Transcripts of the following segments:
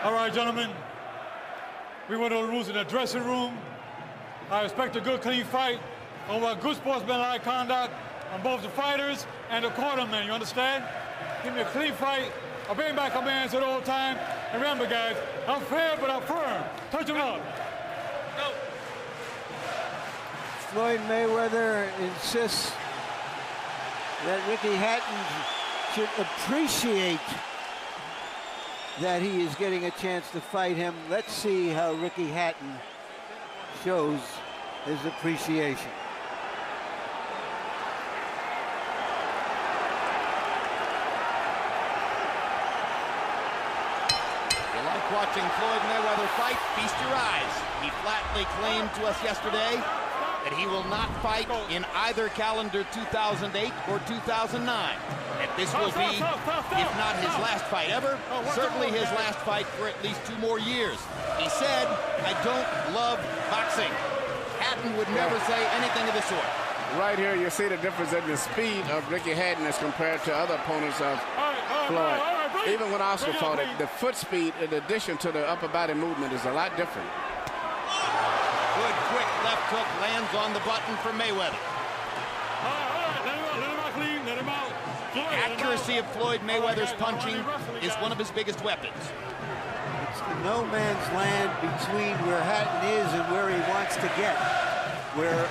All right, gentlemen. We went over the rules in the dressing room. I expect a good, clean fight over a good sportsmanlike conduct on both the fighters and the cornermen. You understand? Give me a clean fight. I'll bring back commands at all time. And remember, guys, I'm fair, but I'm firm. Touch him up. Go. Floyd Mayweather insists that Ricky Hatton should appreciate that he is getting a chance to fight him. Let's see how Ricky Hatton shows his appreciation. You like watching Floyd Mayweather fight? Feast your eyes. He flatly claimed to us yesterday that he will not fight in either calendar 2008 or 2009. And this will be, if not his last fight ever, certainly his last fight for at least 2 more years. He said, "I don't love boxing." Hatton would never say anything of the sort. Right here, you see the difference in the speed of Ricky Hatton as compared to other opponents of Floyd. Even when Oscar fought it, the foot speed, in addition to the upper body movement, is a lot different. Good, quick left hook lands on the button for Mayweather. The accuracy of Floyd Mayweather's punching is one of his biggest weapons. It's the no man's land between where Hatton is and where he wants to get, where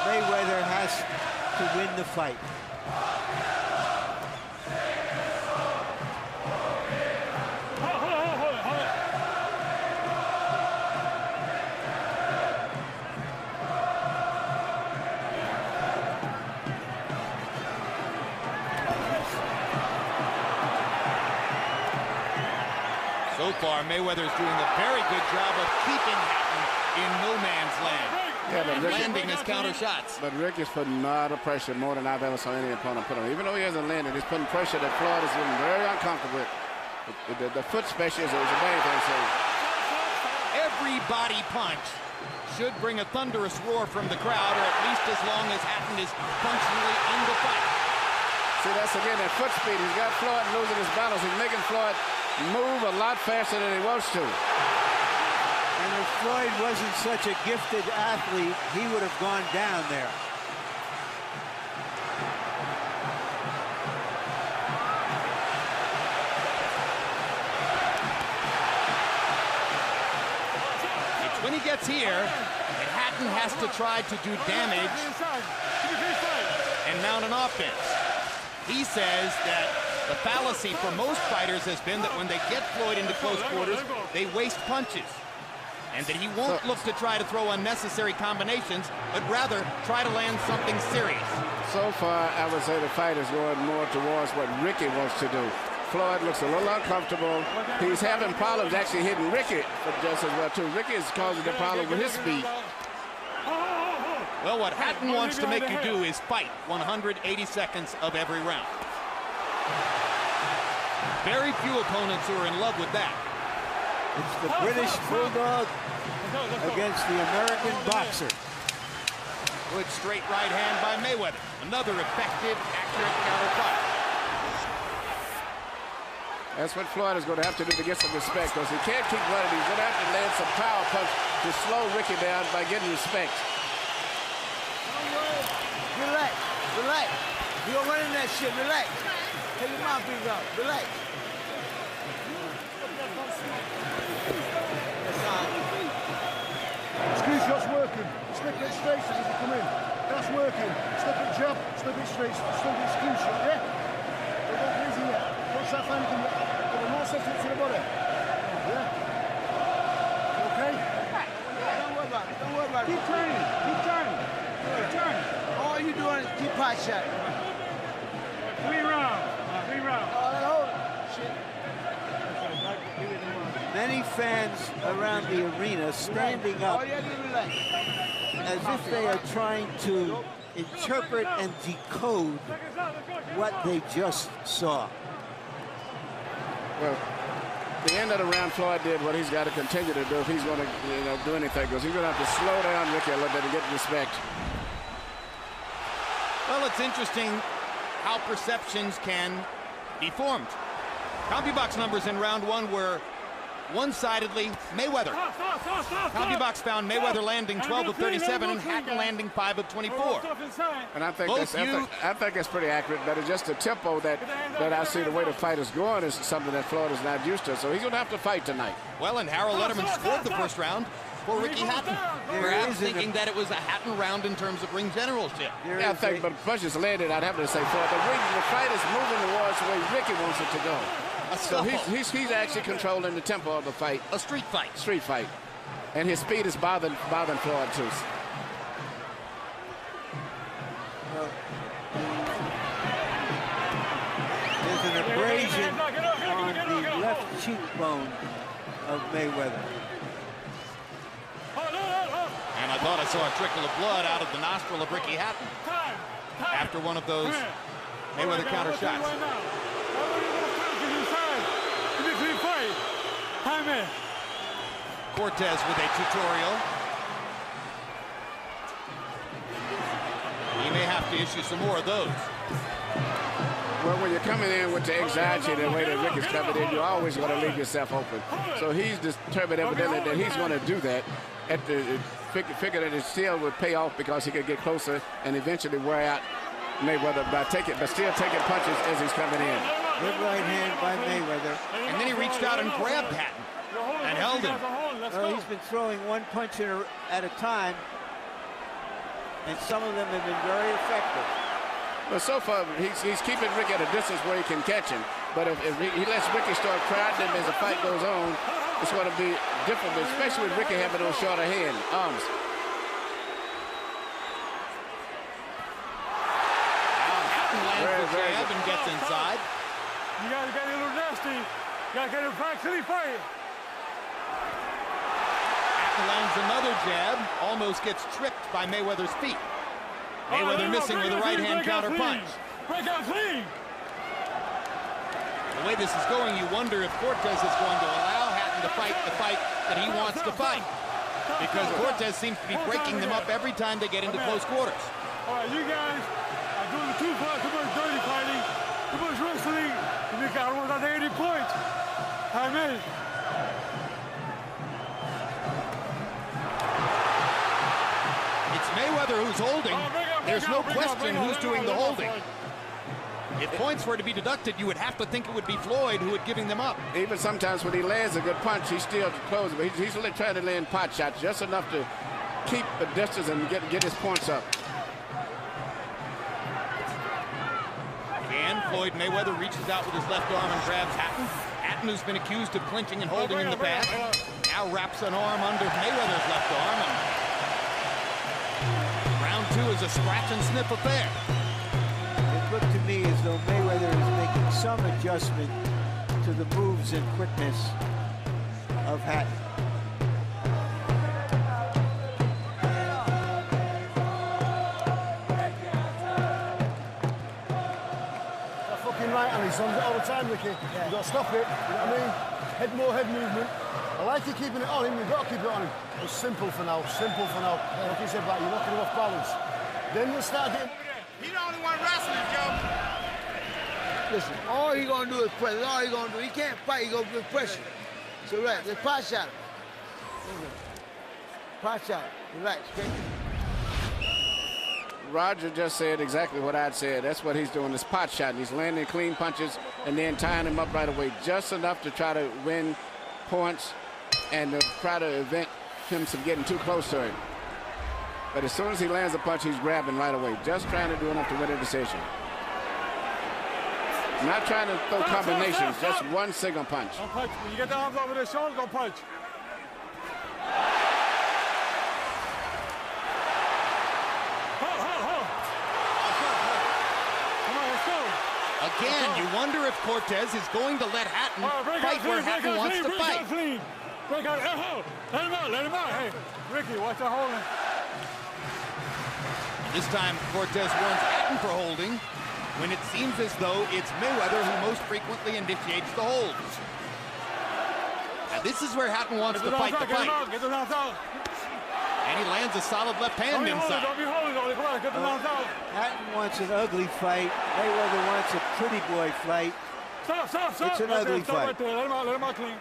Mayweather has to win the fight. So far, Mayweather's doing a very good job of keeping Hatton in no man's land. Yeah, but landing his counter shots. But Rick is putting a lot of pressure, more than I've ever saw any opponent put on. Even though he hasn't landed, he's putting pressure that Floyd is getting very uncomfortable with. The foot special is a main thing. So every body punch should bring a thunderous roar from the crowd, or at least as long as Hatton is functionally in the fight. see, that's again that foot speed. He's got Floyd losing his balance. He's making Floyd move a lot faster than he wants to. And if Floyd wasn't such a gifted athlete, he would have gone down there. It's when he gets here that Hatton has to try to do damage and mount an offense. He says that the fallacy for most fighters has been that when they get Floyd into close quarters, they waste punches. And that he won't look to try to throw unnecessary combinations, but rather try to land something serious. So far, I would say the fight is going more towards what Ricky wants to do. Floyd looks a little uncomfortable. He's having problems actually hitting Ricky just as well, too. Ricky is causing the problem with his speed. Well, what Hatton wants to make you do is fight 180 seconds of every round. Very few opponents who are in love with that. It's the British Bulldog against the American boxer. Good straight right hand by Mayweather. Another effective, accurate counter punch. That's what Floyd is going to have to do to get some respect, because he can't keep running. He's going to have to land some power punch to slow Ricky down by getting respect. Relax, relax. You don't run in that shit, relax. Take your mouthpiece out, relax. Squeeze shot's working. Slip it straight as you come in. That's working. Slip it jab, slip it straight, slip it squeeze shot, yeah? Don't go crazy yet. Watch that fan come up. Put a more sensitive to the body. Yeah? Okay? Don't worry about it, don't worry about it. Keep turning, keep turning. Keep turning. All you doing is keep pot shot. 3 rounds. 3 rounds. Oh, that hold it. Shit. Many fans around the arena standing up as if they are trying to interpret and decode what they just saw. Well, the end of the round, Floyd did what he's got to continue to do if he's going to do anything, because he's going to have to slow down Ricky a little bit and get respect. Well, it's interesting how perceptions can be formed. CompuBox numbers in round 1 were one-sidedly, Mayweather. CompuBox found Mayweather landing 12 of 37 and Hatton landing 5 of 24. And I think that's pretty accurate, but it's just the tempo that I see the way the fight is going is something that Floyd is not used to. So he's going to have to fight tonight. Well, and Harold Letterman scored the first round for Ricky Hatton. Perhaps thinking that it was a Hatton round in terms of ring generalship. Yeah, I think, but punches landed, I'd have to say Floyd. The fight is moving towards the way Ricky wants it to go. So he's actually controlling the tempo of the fight. A street fight. Street fight. And his speed is bothering Floyd too. There's an abrasion on the left cheekbone of Mayweather. And I thought I saw a trickle of blood out of the nostril of Ricky Hatton after one of those Mayweather counter shots. Cortez with a tutorial. He may have to issue some more of those. Well, when you're coming in with the anxiety the way that Ricky's coming in, you're always going to leave yourself open. So he's determined evidently that he's going to do that. Figure that it still would pay off because he could get closer and eventually wear out Mayweather but still taking punches as he's coming in. Good right hand by Mayweather. And then he reached out and grabbed Hatton and held him. Well, he's been throwing one punch at a time, and some of them have been very effective. Well, so far, he's keeping Ricky at a distance where he can catch him. But if he lets Ricky start crowding him as the fight goes on, it's going to be different, especially with Ricky having those shorter arms. Hatton lands the jab and gets inside. You got to get a little nasty. You got to get him back till he fight. Hatton lands another jab, almost gets tripped by Mayweather's feet. Mayweather missing with a right-hand counter punch. Break out clean. The way this is going, you wonder if Cortez is going to allow Hatton to fight the fight that he wants to fight. Because Cortez seems to be breaking them up every time they get into close quarters. All right, you guys are doing too much dirty fighting, too much wrestling. You got almost at 80 points. I mean. It's Mayweather who's holding. There's no question who's doing the holding. If points were to be deducted, you would have to think it would be Floyd who would giving them up. Even sometimes when he lands a good punch, he's still close, but he's trying to land pot shots just enough to keep the distance and get his points up. And Floyd Mayweather reaches out with his left arm and grabs Hatton. Hatton, who's been accused of clinching and holding in the past, now wraps an arm under Mayweather's left arm. And round two is a scratch and sniff affair. It looked to me as though Mayweather is making some adjustment to the moves and quickness of Hatton. That fucking right hand, he's on it all the time, Ricky. Yeah. You've got to stop it, you know what I mean? More head movement. I like you keeping it on him, you've got to keep it on him. It's simple for now, simple for now. Like you said, Black, you're knocking him off balance. Then you'll start getting... He's the only one wrestling, Joe. Listen, all he gonna do is press. That's all he gonna do. He can't fight. He gonna put pressure. So relax. Let's pot shot him. Pot shot him. Relax, okay? Roger just said exactly what I'd said. That's what he's doing, is pot shot. He's landing clean punches and then tying him up right away, just enough to try to win points and to try to prevent him from getting too close to him. But as soon as he lands a punch, he's grabbing right away, just trying to do enough to win a decision. Not trying to throw combinations, just one single punch. Don't punch. When you get the arms over their shoulders, don't punch. Again, you wonder if Cortez is going to let Hatton fight where Hatton wants to fight. Break out, let him out, let him out. Hey, Ricky, watch that holding. This time, Cortez warns Hatton for holding, when it seems as though it's Mayweather who most frequently initiates the holds. Now, this is where Hatton wants to fight the fight. Get the knocked out. And he lands a solid left hand inside. Don't be holding, come on, get the knocked out. Hatton wants an ugly fight. Mayweather wants a pretty boy fight. Stop. It's an ugly fight. Right there. Let him out clean.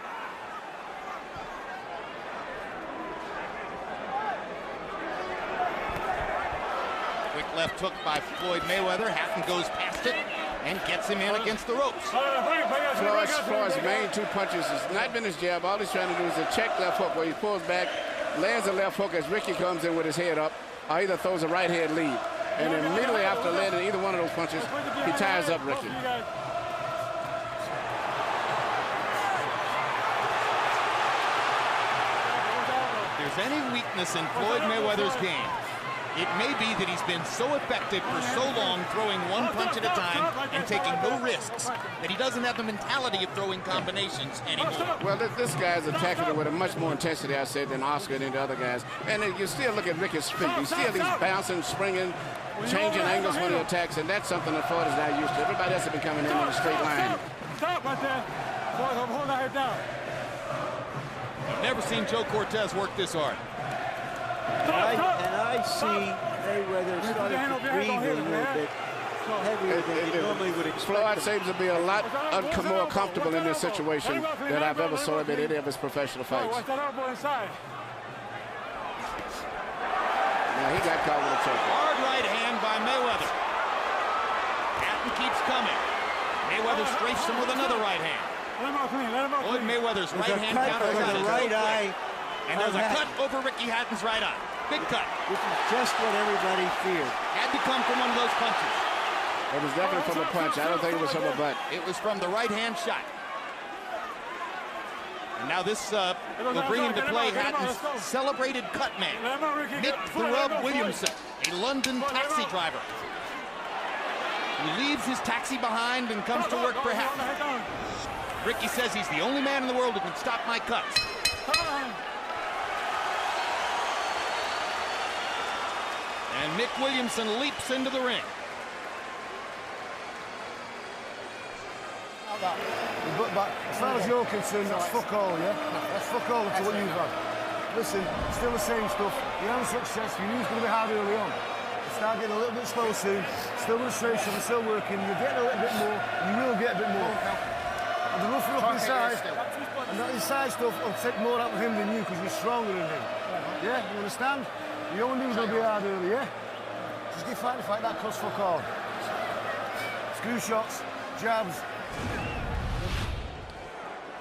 left hook by Floyd Mayweather. Hatton goes past it and gets him in against the ropes. Floyd's main 2 punches has not been his jab. All he's trying to do is a check left hook where he pulls back, lands a left hook as Ricky comes in with his head up, or either throws a right hand lead. And immediately after landing either one of those punches, he ties up Ricky. If there's any weakness in Floyd Mayweather's game, it may be that he's been so effective for so long throwing one punch at a time and taking no risks that he doesn't have the mentality of throwing combinations anymore. Well, this guy's attacking it with a much more intensity, I said, than Oscar and the other guys. And you still look at Ricky's feet. He's bouncing, springing, changing angles when he attacks, and that's something that Floyd is not used to. Everybody else has been coming in a straight line. Stop right there. Floyd, hold that head down. I've never seen Joe Cortez work this hard. And I see Mayweather starting to breathe a little bit heavier than he normally would expect. Floyd seems to be a lot more comfortable in this situation than I've ever saw him in any of his professional fights. Watch that elbow inside. Now he got caught with a choke. Hard right hand by Mayweather. Hatton keeps coming. Mayweather strafes him with another right hand. Let him out clean. Let him out Floyd clean. Mayweather's right hand counters on the right eye. And there's a cut over Ricky Hatton's right eye. Big cut. Which is just what everybody feared. Had to come from one of those punches. It was definitely from a punch. I don't think it was from a butt. It was from the right hand shot. And now this will bring into play Hatton's celebrated cut man, Mick the Rub Williamson, a London taxi driver, who leaves his taxi behind and comes to work for Hatton. Ricky says he's the only man in the world who can stop my cuts. And Mick Williamson leaps into the ring. But as far as you're concerned, that's fuck all, yeah? That's fuck all to what you've had. Listen, still the same stuff. You're having success. You knew it was going to be hard early on. You start getting a little bit slow soon. Still frustration, we're still working. You're getting a little bit more. You will get a bit more. And the rougher up inside, and that inside stuff will take more out of him than you because you're stronger than him. Yeah, you understand? You only knew it was going to be hard early, yeah? Just keep fighting, fight that costs fuck all. Screw shots, jabs.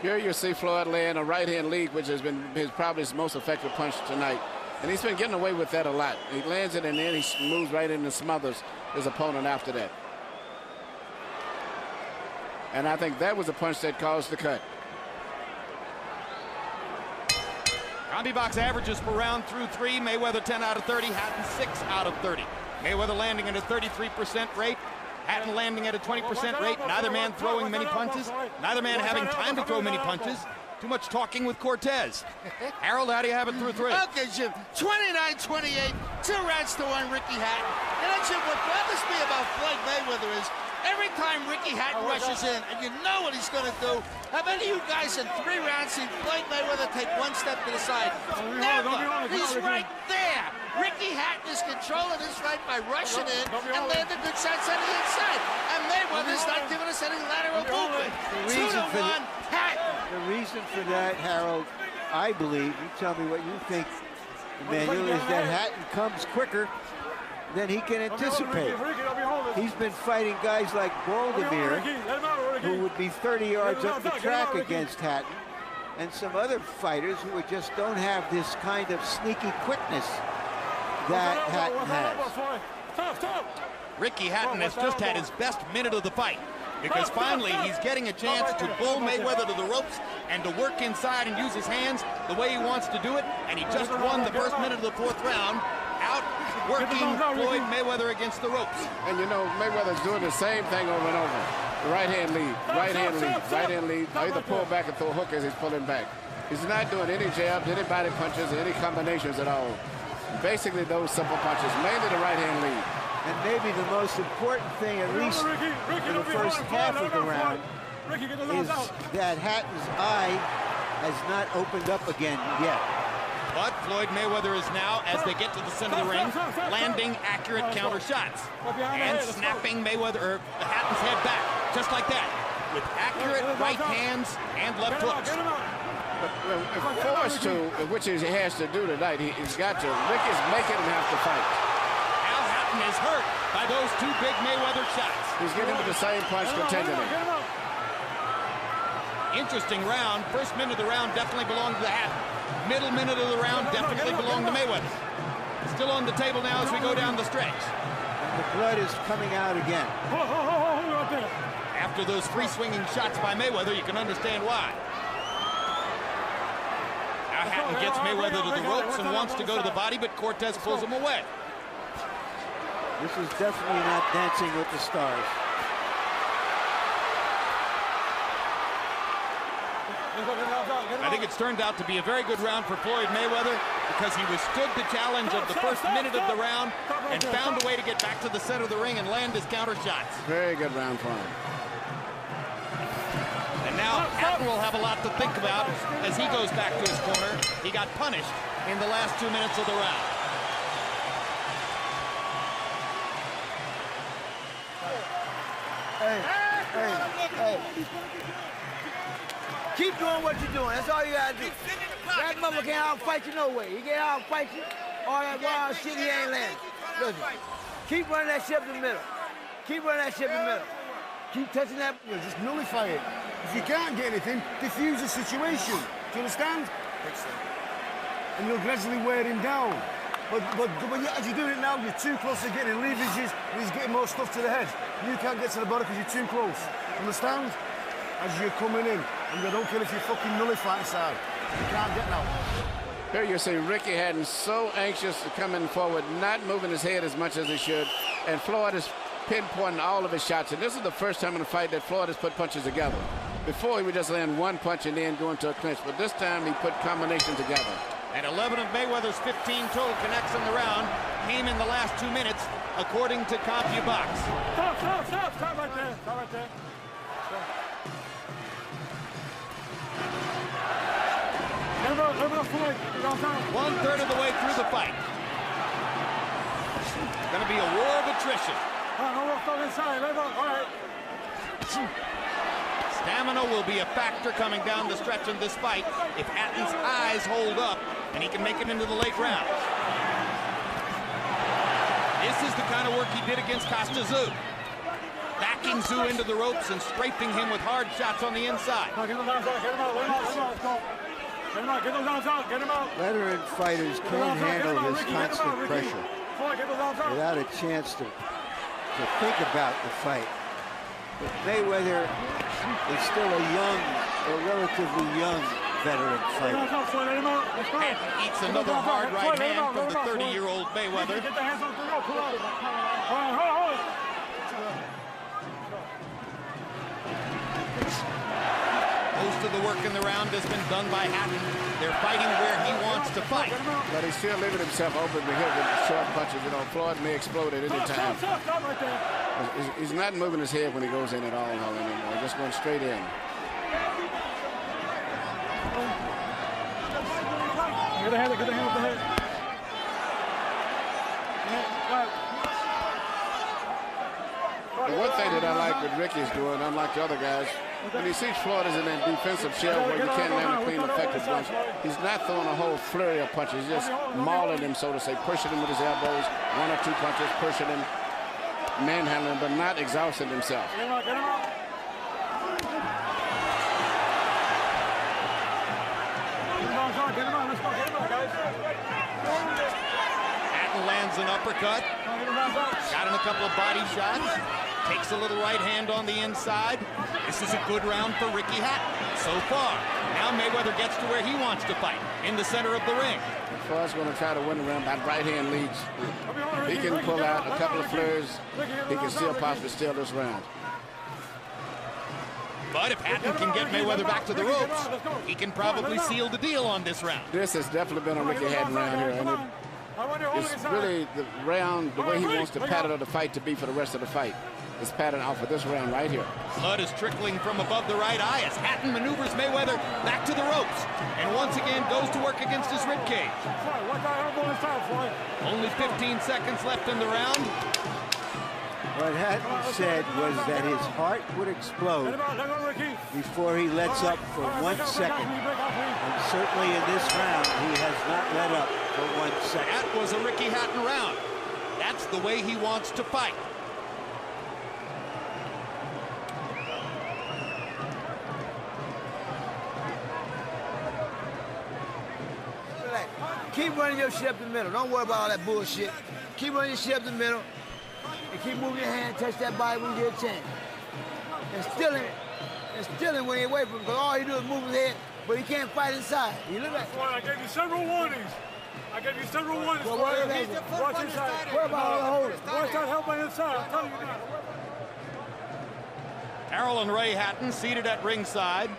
Here you see Floyd land a right-hand lead, which has been probably his most effective punch tonight. And he's been getting away with that a lot. He lands it and then he moves right in and smothers his opponent after that. And I think that was the punch that caused the cut. Combi box averages per round through 3. Mayweather 10 out of 30, Hatton 6 out of 30. Mayweather landing at a 33% rate. Hatton landing at a 20% rate. Neither man throwing many punches. Neither man having time to throw many punches. Too much talking with Cortez. Harold, how do you have it through 3? Okay, Jim. 29-28. 2 rounds to 1, Ricky Hatton. And then, Jim, what bothers me about Floyd Mayweather is every time Ricky Hatton rushes in, and you know what he's going to do, have any of you guys in 3 rounds seen Floyd Mayweather take 1 step to the side? Never. He's right there. Ricky Hatton is controlling this fight by rushing in and landing good shots on the inside. And Mayweather's not giving us any lateral movement. 2-1, Hatton. The reason for that, Harold, I believe, you tell me what you think, Emmanuel, is that Hatton comes quicker than he can anticipate. He's been fighting guys like Baldomir, who would be 30 yards up the track against Hatton, and some other fighters who just don't have this kind of sneaky quickness that Hatton has. Ricky Hatton has just had his best minute of the fight because finally he's getting a chance to bull Mayweather to the ropes and to work inside and use his hands the way he wants to do it, and he just won the first minute of the 4th round out working Floyd Mayweather against the ropes. And you know, Mayweather's doing the same thing over and over. The right-hand lead, right-hand lead, right-hand lead. Either pull back and throw a hook as he's pulling back. He's not doing any jabs, any body punches, or any combinations at all. Basically those simple punches, mainly the right-hand lead. And maybe the most important thing, at least in the first half of the round, is that Hatton's eye has not opened up again yet. But Floyd Mayweather is now, as they get to the center of the ring, landing accurate counter shots and snapping Hatton's head back, just like that, with accurate right hands and left hooks. But if forced to, which he has to do tonight, he's got to. Ricky's making him have to fight. Now Hatton Hatton is hurt by those two big Mayweather shots. He's getting with the same punch continually. Interesting round. First minute of the round definitely belonged to the Hatton. Middle minute of the round definitely belonged to Mayweather. Still on the table now as we go down the stretch. And the blood is coming out again. After those free swinging shots by Mayweather, you can understand why. Now Hatton gets Mayweather to the ropes and wants to go to the body, but Cortez pulls him away. This is definitely not Dancing with the Stars. I think it's turned out to be a very good round for Floyd Mayweather because he withstood the challenge of the first minute of the round and found a way to get back to the center of the ring and land his counter shots. Very good round for him. And now Hatton will have a lot to think about as he goes back to his corner. He got punished in the last 2 minutes of the round. Hey. Keep doing what you're doing. That's all you gotta do. That mother can't outfight you no way. He can't outfight you. All that wild shit he ain't landing. Listen, keep running that shit up the middle. Keep running that shit up the middle. Keep touching that. Just nullify it. If you can't get anything, diffuse the situation. Do you understand? And you'll gradually wear him down. But when as you're doing it now, you're too close to getting leverages, and he's getting more stuff to the head. You can't get to the body because you're too close. Understand? As you're coming in, and they don't care if you fucking nullify inside. You can't get now. Here you see Ricky Hatton so anxious to come in forward, not moving his head as much as he should, and Floyd is pinpointing all of his shots. And this is the first time in the fight that Floyd has put punches together. Before, he would just land one punch and then go into a clinch, but this time he put combinations together. And 11 of Mayweather's 15 total connects in the round came in the last 2 minutes, according to CompuBox. Stop right there. Stop right there. One-third of the way through the fight. It's going to be a war of attrition. Stamina will be a factor coming down the stretch in this fight if Hatton's eyes hold up and he can make it into the late rounds. This is the kind of work he did against Costa Tszyu. Backing Tszyu into the ropes and scraping him with hard shots on the inside. Veteran fighters can't handle this constant pressure without a chance to think about the fight. But Mayweather is still a relatively young veteran fighter. Hatton eats another hard right hand from the 30-year-old Mayweather. Most of the work in the round has been done by Hatton. They're fighting where he wants to fight. But he's still leaving himself open to hit with short punches. You know, Floyd may explode at any time. He's not moving his head when he goes in at all anymore. Just going straight in. Get the head, get the head, get the head. The one thing that I like what Ricky's doing, unlike the other guys, when he sees Floyd is in that defensive shell where you can't land a clean, effective punch, he's not throwing a whole flurry of punches. He's just mauling him, so to say, pushing him with his elbows, 1 or 2 punches, pushing him, manhandling, but not exhausting himself. Hatton lands an uppercut. Got him a couple of body shots. Takes a little right hand on the inside. This is a good round for Ricky Hatton so far. Now Mayweather gets to where he wants to fight, in the center of the ring. Floyd's going to try to win the round. That right hand leads. He can pull out a couple of flurries. He can still possibly steal this round. But if Hatton can get Mayweather back to the ropes, he can probably seal the deal on this round. This has definitely been a Ricky Hatton round here. And it's really the round, the way he wants the pattern of the fight to be for the rest of the fight. It's patterned off of this round right here. Blood is trickling from above the right eye as Hatton maneuvers Mayweather back to the ropes and once again goes to work against his ribcage. Only 15 seconds left in the round. What Hatton said was that his heart would explode before he lets up for 1 second. And certainly in this round, he has not let up for 1 second. That was a Ricky Hatton round. That's the way he wants to fight. Keep running your shit up the middle. Don't worry about all that bullshit. Keep running your shit up the middle. And keep moving your hand, touch that body when you get a chance. And steal him when you're away from him, because all he do is move his head, but he can't fight inside. You look like... Boy, I gave you several warnings. Well, watch inside. What about all the holders? Watch that help on inside, I'm telling you now. Carroll and Ray Hatton seated at ringside,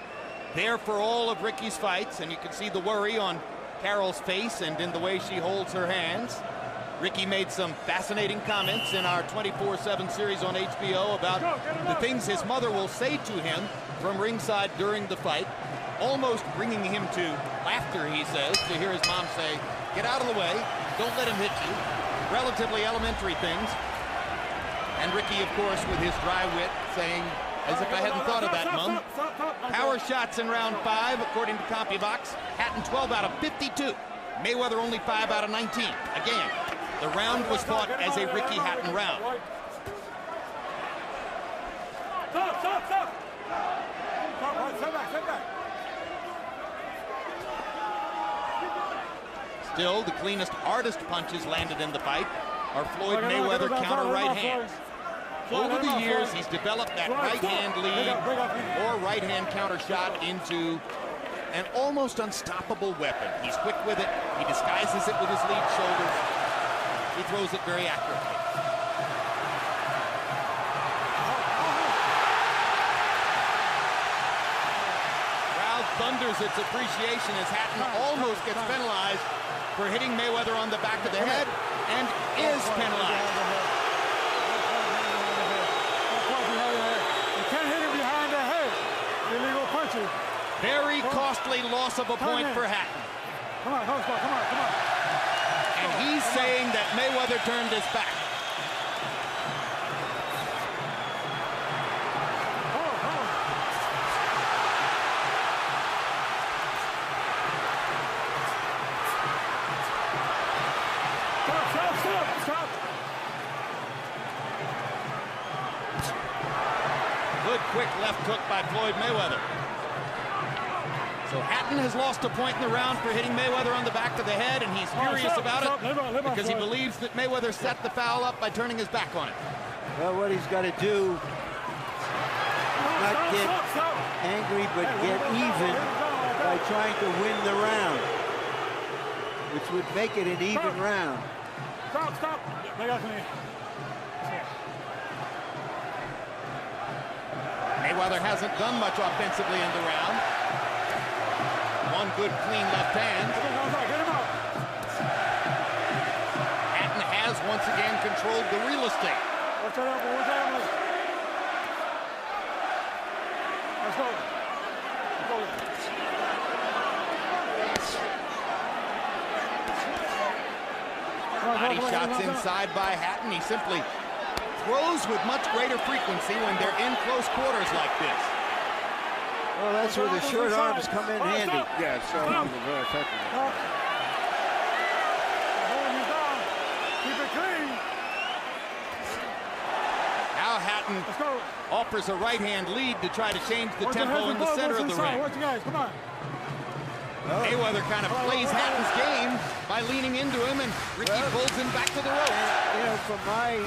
there for all of Ricky's fights, and you can see the worry on Carroll's face and in the way she holds her hands. Ricky made some fascinating comments in our 24/7 series on HBO about the things his mother will say to him from ringside during the fight, almost bringing him to laughter, he says, to hear his mom say, "Get out of the way, don't let him hit you." Relatively elementary things. And Ricky, of course, with his dry wit, saying, "As if I hadn't thought of that, Mom." Power shots in round 5, according to CompuBox. Hatton 12 out of 52. Mayweather only 5 out of 19. Again, the round was fought as a Ricky Hatton round. Stop. Step back. Still, the cleanest, hardest punches landed in the fight are Floyd Mayweather counter right hands. Over the years, he's developed that right hand lead or right hand counter shot into an almost unstoppable weapon. He's quick with it. He disguises it with his lead shoulders. He throws it very accurately. Crowd thunders its appreciation as Hatton almost gets penalized for hitting Mayweather on the back of the head and is penalized. Very costly loss of a point for Hatton. Come on. And he's saying that Mayweather turned his back. Stop. Good quick left hook by Floyd Mayweather. So Hatton has lost a point in the round for hitting Mayweather on the back of the head, and he's furious about it because he believes that Mayweather set the foul up by turning his back on it. Well, what he's got to do, not get angry, but get even by trying to win the round, which would make it an even round. Stop. Mayweather hasn't done much offensively in the round. One good, clean left hand. Hatton has once again controlled the real estate. Let's go. Body shots inside by Hatton. He simply throws with much greater frequency when they're in close quarters like this. Well, that's where the short arms come in handy. Yeah, short arms are very effective. Keep it clean. Now Hatton offers a right-hand lead to try to change the tempo in the center of the ring. Watch you guys, come on. Mayweather kind of plays Hatton's game by leaning into him, and Ricky pulls him back to the ropes. You know, from my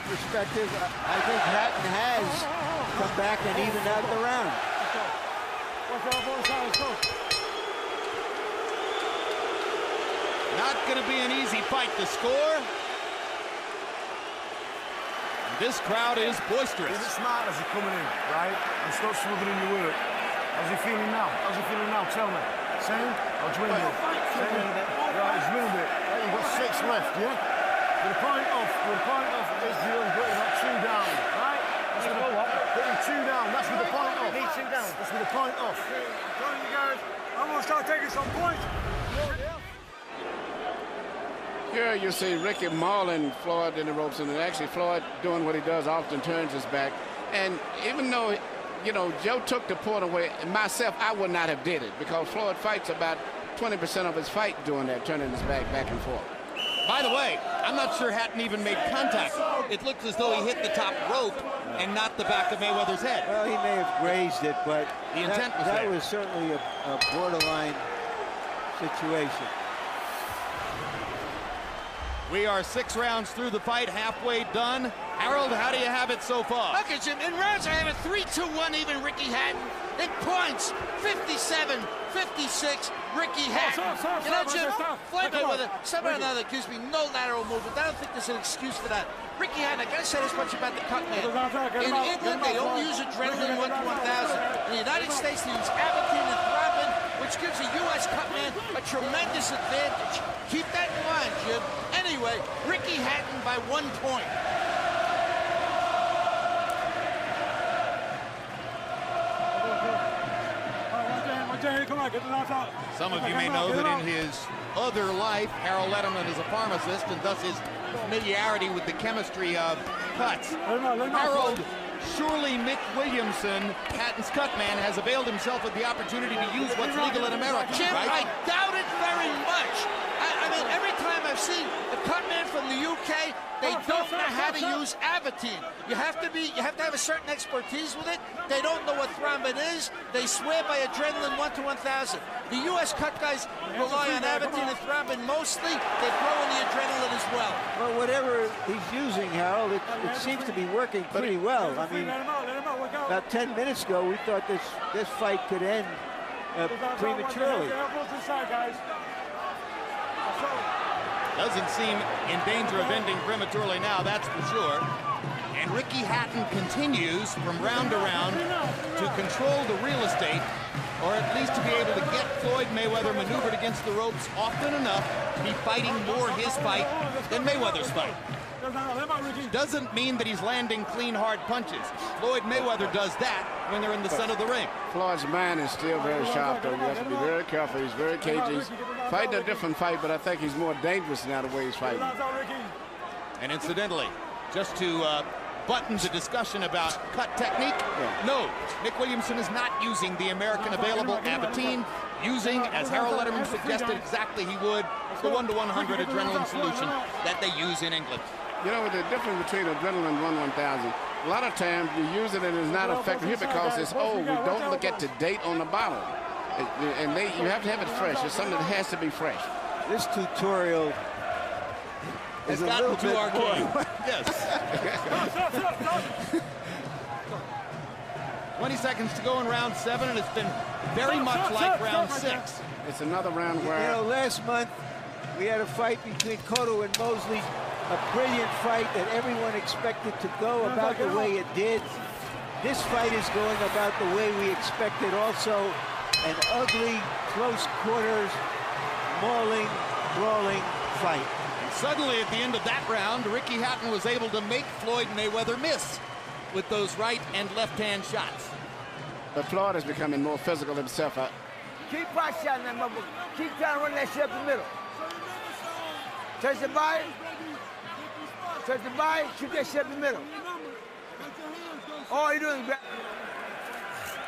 perspective, I think Hatton has come back and evened out the round. Not going to be an easy fight to score. This crowd is boisterous. Is it smart as you're coming in, right? And stop smothering your work. How's he feeling now? Tell me. Same? Or dwindle? Same? Right, it's dwindled it. Right, you've got 6 left, yeah? With a point off is the putting that 2 down, right? Putting 2 down, that's with the point off. Need 2 down. That's with the point off. I'm telling you guys, I'm going to start taking some points. Here you see Ricky mauling Floyd in the ropes, and actually Floyd doing what he does, often turns his back. And even though, you know, Joe took the point away, myself, I would not have did it, because Floyd fights about 20% of his fight doing that, turning his back and forth. By the way, I'm not sure Hatton even made contact. It looked as though he hit the top rope and not the back of Mayweather's head. Well, he may have grazed it, but the intent was that there. was certainly a borderline situation. We are 6 rounds through the fight, halfway done. Harold, how do you have it so far? Okay, Jim, in rounds I have a 3-2-1 even Ricky Hatton. In points, 57-56, Ricky Hatton. You know, Jim, Floyd Mayweather, somehow or another gives me no lateral movement. I don't think there's an excuse for that. Ricky Hatton, I gotta say this much about the cut man. In England, they don't use adrenaline 1 to 1,000. In the United States, they use Avatine and Thrombin, which gives a U.S. cut man a tremendous advantage. Keep that in mind, Jim. Anyway, Ricky Hatton by 1 point. Some of you may know that in his other life, Harold Letterman is a pharmacist, and thus his familiarity with the chemistry of cuts. Harold, surely Mick Williamson, Hatton's cut man, has availed himself of the opportunity to use what's legal in America, Jim, right? I doubt it very much. I mean, every time I've seen the cut man from the UK, they don't know how to use Avatine. You have to have a certain expertise with it. They don't know what thrombin is. They swear by adrenaline 1 to 1,000. The U.S. cut guys rely on Avatine and thrombin mostly. They throw in the adrenaline as well. Well, whatever he's using, Harold, it seems to be working pretty well. I mean, about 10 minutes ago, we thought this fight could end prematurely. Doesn't seem in danger of ending prematurely now, that's for sure. And Ricky Hatton continues from round to round to control the real estate, or at least to be able to get Floyd Mayweather maneuvered against the ropes often enough to be fighting more his fight than Mayweather's fight. Doesn't mean that he's landing clean, hard punches. Floyd Mayweather does that when they're in the center of the ring. Floyd's mind is still very sharp, though. You have to be very careful. He's very cagey. He's fighting a different fight, but I think he's more dangerous now the way he's fighting. And incidentally, just to button the discussion about cut technique, no, Mick Williamson is not using the American available Avatine, using, as Harold Letterman suggested exactly he would, the 1 to 100 adrenaline solution that they use in England. You know, the difference between adrenaline and 1 to 1,000, a lot of times you use it and it's not effective here because it's old. We don't look at the date on the bottle. And you have to have it fresh. It's something that has to be fresh. This tutorial is a little bit arcane. Yes. 20 seconds to go in round 7, and it's been very much like round 6. It's another round where... You know, last month we had a fight between Cotto and Mosley, a brilliant fight that everyone expected to go about the way it did. This fight is going about the way we expected also. An ugly, close quarters, mauling, brawling fight. And suddenly at the end of that round, Ricky Hatton was able to make Floyd Mayweather miss with those right and left-hand shots. But Floyd is becoming more physical himself. Keep pot shotting that motherfucker. Keep trying to run that shit up the middle. Touch the body. Touch the body. Keep that shit up the middle. All you're doing is grab.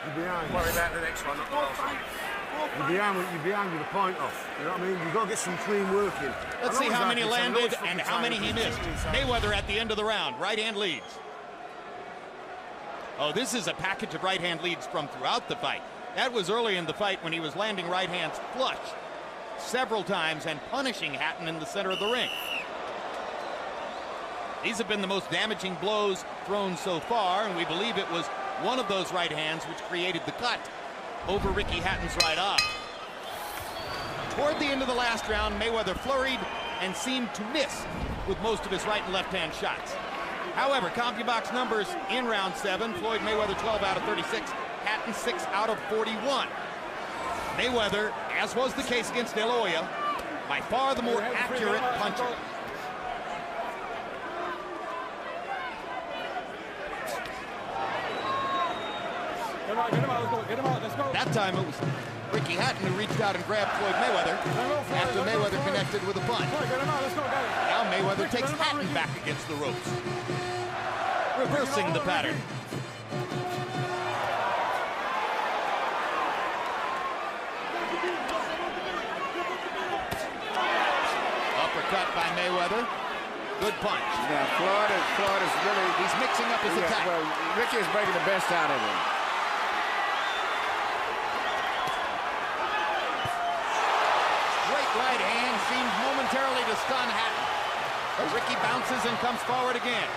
You're behind. Worry about the next one. You're behind with the point off. You know what I mean? You've got to get some clean work in. Let's see how many landed and how many he missed. Mayweather at the end of the round, right hand leads. Oh, this is a package of right hand leads from throughout the fight. That was early in the fight when he was landing right hands flush several times and punishing Hatton in the center of the ring. These have been the most damaging blows thrown so far, and we believe it was one of those right hands which created the cut over Ricky Hatton's right eye. Toward the end of the last round, Mayweather flurried and seemed to miss with most of his right and left hand shots. However, CompuBox numbers in round 7, Floyd Mayweather 12 out of 36, Hatton 6 out of 41. Mayweather, as was the case against De La Hoya, by far the more accurate puncher. That time it was Ricky Hatton who reached out and grabbed Floyd Mayweather after Mayweather connected with a punch. Now Mayweather takes Hatton back against the ropes, reversing the pattern. Uppercut uppercut by Mayweather. Good punch. Yeah, Floyd is really... He's mixing up his attack. Well, Ricky is bringing the best out of him. Great right hand seems momentarily to stun Hatton. But Ricky bounces and comes forward again.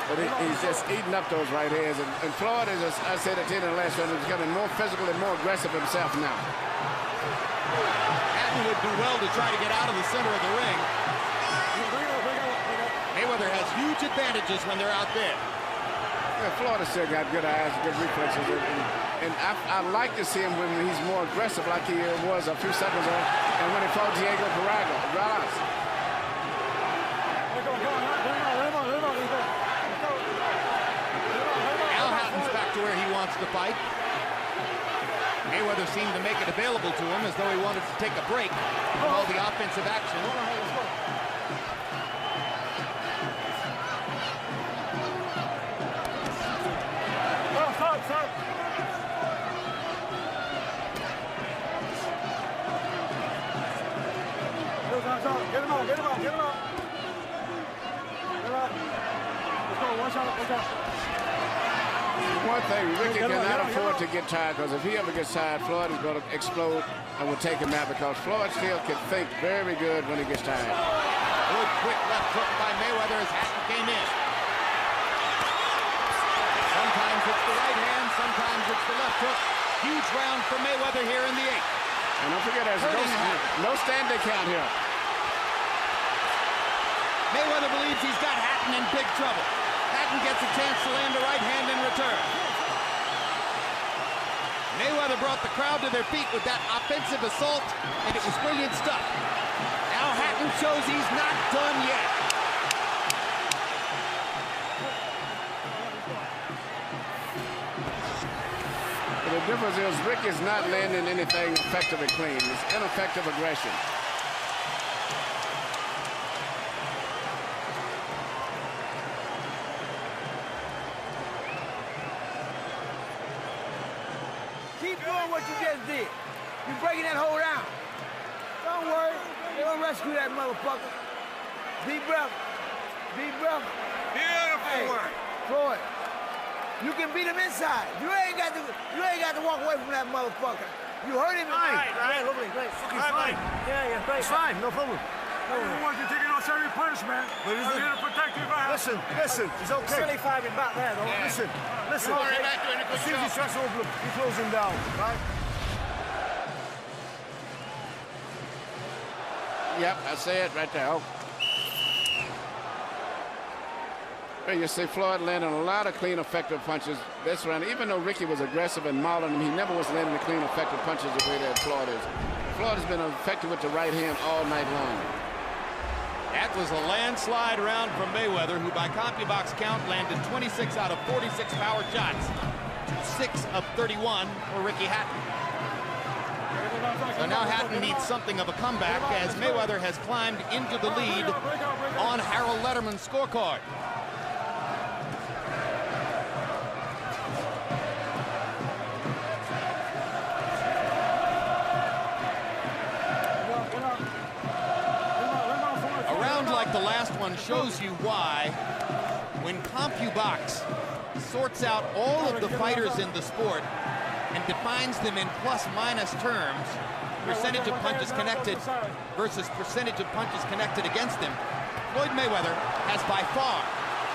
But he's just eating up those right hands. And Floyd is, as I said at the end of the last round, he's becoming more physical and more aggressive himself now. Hatton would do well to try to get out of the center of the ring. Mayweather has huge advantages when they're out there. Yeah, Floyd has still got good eyes, good reflexes. And I like to see him when he's more aggressive like he was a few seconds ago. And when he fought Diego Corrales. Where he wants to fight. Mayweather seemed to make it available to him as though he wanted to take a break from all the offensive action. Get him out, get him out, get him out. Get out. Let's go, watch out. One thing, Ricky cannot afford to get tired, because if he ever gets tired, Floyd is going to explode and will take him out, because Floyd still can think very good when he gets tired. Good quick left hook by Mayweather as Hatton came in. Sometimes it's the right hand, sometimes it's the left hook. Huge round for Mayweather here in the 8th. And don't forget, there's no standing count here. Mayweather believes he's got Hatton in big trouble. Hatton gets a chance to land a right hand in return. Mayweather brought the crowd to their feet with that offensive assault, and it was brilliant stuff. Now Hatton shows he's not done yet. But the difference is Rick is not landing anything effective and clean. It's ineffective aggression. Keep doing what you just did. You're breaking that whole down. Don't worry. They'll rescue that motherfucker. Deep breath. Deep breath. Beautiful work. Floyd, you can beat him inside. You ain't got to walk away from that motherfucker. You hurt him. Right. Lovely, great. Fucking fine. Yeah, great. It's fine, no problem. I don't want you taking on every punishment. I'm here to protect you, man. Listen, he's okay. Silly fighting back there, though. Yeah. Listen. Right back doing a good As soon as he starts over, you close him down, right? Yep, I see it right there. Oh. Well, you see Floyd landing a lot of clean, effective punches this round. Even though Ricky was aggressive and mauling him, he never was landing the clean, effective punches the way that Floyd is. Floyd has been effective with the right hand all night long. That was a landslide round from Mayweather, who by CompuBox count landed 26 out of 46 power shots. 6 of 31 for Ricky Hatton. So now Hatton needs something of a comeback as Mayweather has climbed into the lead on Harold Letterman's scorecard. Like the last one shows you why when CompuBox sorts out all of the fighters in the sport and defines them in plus-minus terms, percentage of punches connected versus percentage of punches connected against them, Floyd Mayweather has by far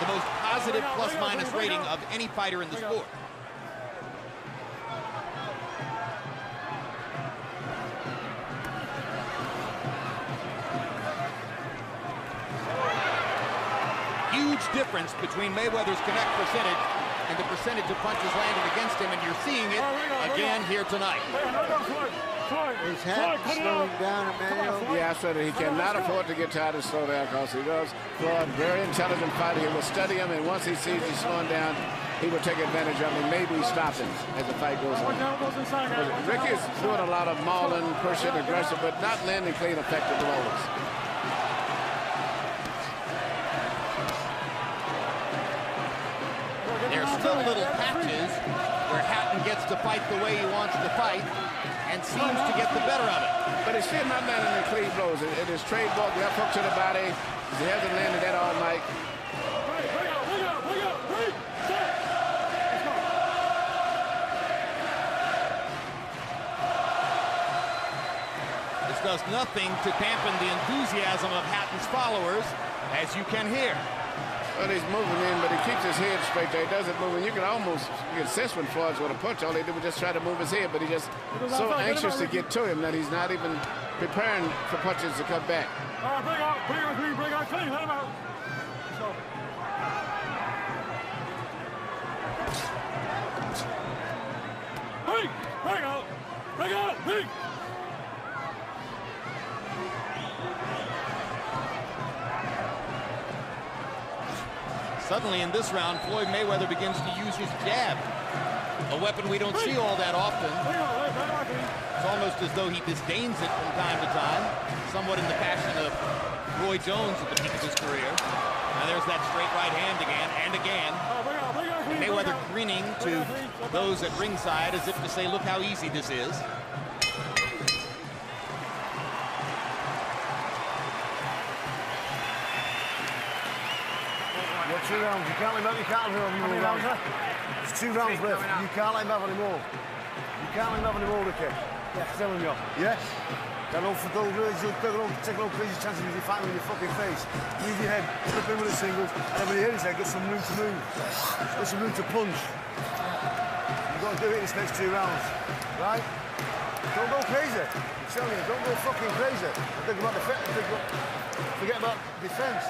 the most positive plus-minus rating of any fighter in the sport. Huge difference between Mayweather's connect percentage and the percentage of punches landed against him, and you're seeing it again here tonight. Is Hatton slowing down, Emmanuel? Yeah, I said he cannot afford to get tired and slow down, because he does. Floyd, very intelligent fighter. He will study him, and once he sees he's slowing down, he will take advantage of him and maybe stop him as the fight goes on. Ricky's doing a lot of mauling, pushing, aggressive, but not landing clean, effective blows. There's still little patches where Hatton gets to fight the way he wants to fight. and seems to get the better of it. But he's still not landing the clean blows. It is trademark left hook to the body. He hasn't landed that all night. This does nothing to dampen the enthusiasm of Hatton's followers, as you can hear. Well, he's moving in, but he keeps his head straight there. He doesn't move, and you can sense when Floyd's going to punch. All they do is just try to move his head, but he's just so anxious to get to him that he's not even preparing for punches to come back. All right, bring out clean, let him out. Bring out. Suddenly in this round, Floyd Mayweather begins to use his jab, a weapon we don't see all that often. It's almost as though he disdains it from time to time, somewhat in the fashion of Roy Jones at the peak of his career. Now there's that straight right hand again and again. Mayweather grinning to those at ringside as if to say, look how easy this is. What, 2 rounds? You can't let him have any more rounds. There's 2 rounds left. You can't let him have any more. You can't let him have any more, Ricky. Yeah, telling you. Yes? Don't take no crazy chances with your fighting in your fucking face. Use your head, slip in with a single, and then when you hit his head, get some room to move. Get some room to punch. You've got to do it in this next 2 rounds, right? Don't go crazy. I'm telling you, don't go fucking crazy. Think about forget about defense.